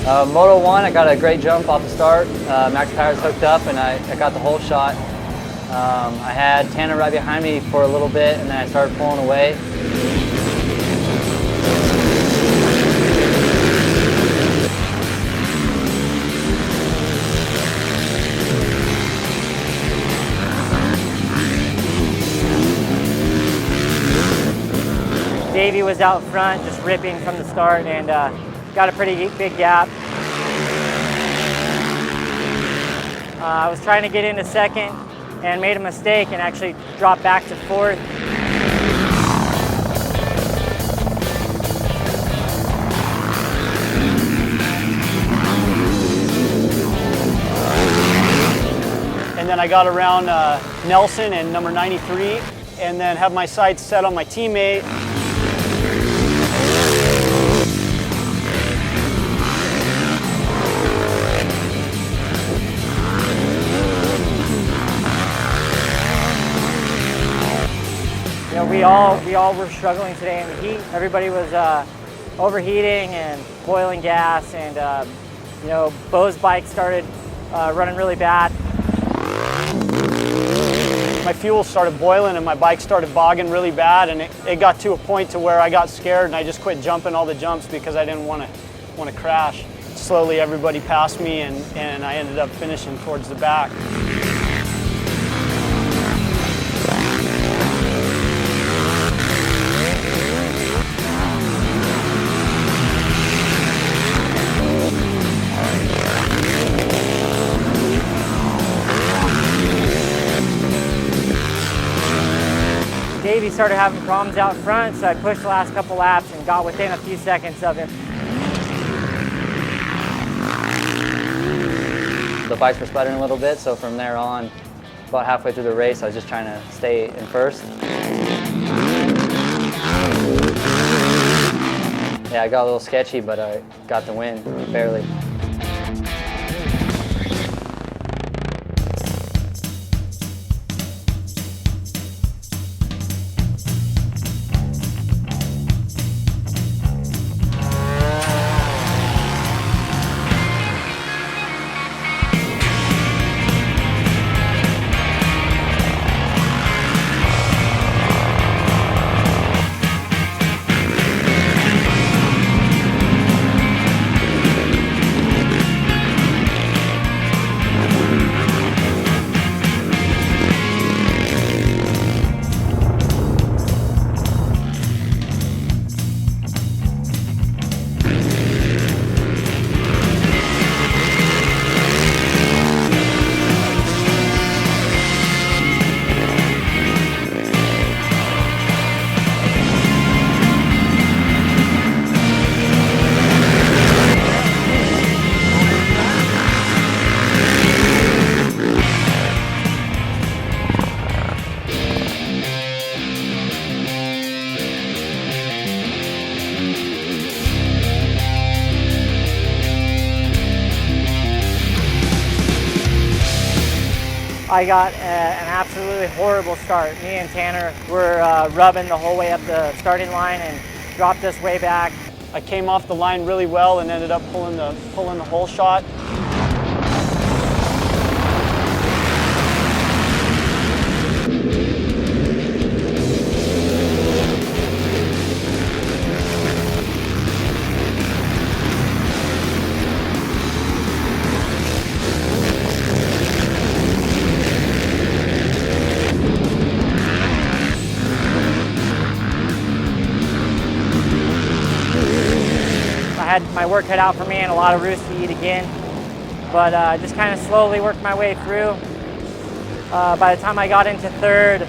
Moto 1, I got a great jump off the start. Max tires hooked up and I got the whole shot. I had Tanner right behind me for a little bit and then I started pulling away. Davey was out front, just ripping from the start, and got a pretty big gap. I was trying to get into second and made a mistake and actually dropped back to fourth. And then I got around Nelson and number 93, and then have my sights set on my teammate. You know, we all were struggling today in the heat. Everybody was overheating and boiling gas, and you know, Bo's bike started running really bad. My fuel started boiling and my bike started bogging really bad, and it got to a point to where I got scared and I just quit jumping all the jumps because I didn't want to crash. Slowly everybody passed me and I ended up finishing towards the back. Davey started having problems out front, so I pushed the last couple laps and got within a few seconds of him. The bikes were sputtering a little bit, so from there on, about halfway through the race, I was just trying to stay in first. Yeah, I got a little sketchy, but I got the win, barely. I got an absolutely horrible start. Me and Tanner were rubbing the whole way up the starting line and dropped us way back. I came off the line really well and ended up pulling the whole shot. I had my work cut out for me and a lot of roost to eat again, but just kind of slowly worked my way through. By the time I got into third,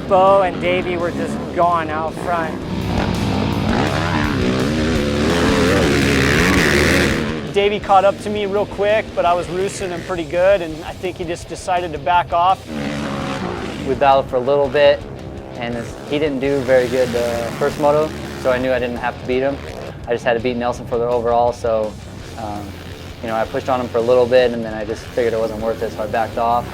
Bo and Davey were just gone out front. Davey caught up to me real quick, but I was roosting him pretty good, and I think he just decided to back off. We battled for a little bit, and he didn't do very good the first moto, so I knew I didn't have to beat him. I just had to beat Nelson for the overall, so you know, I pushed on him for a little bit, and then I just figured it wasn't worth it, so I backed off.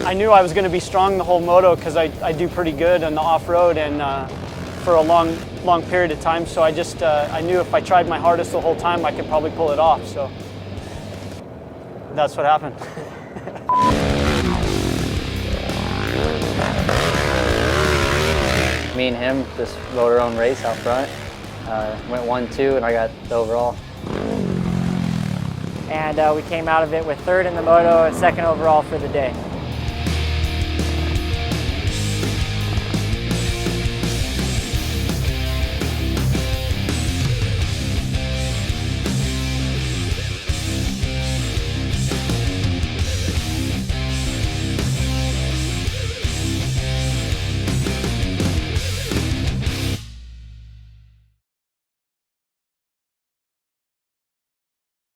I knew I was going to be strong the whole moto because I do pretty good on the off-road, and for a long period of time. So I just, I knew if I tried my hardest the whole time, I could probably pull it off. So that's what happened. Me and him just rode our own race out front. Went 1-2 and I got the overall. And we came out of it with third in the moto and second overall for the day.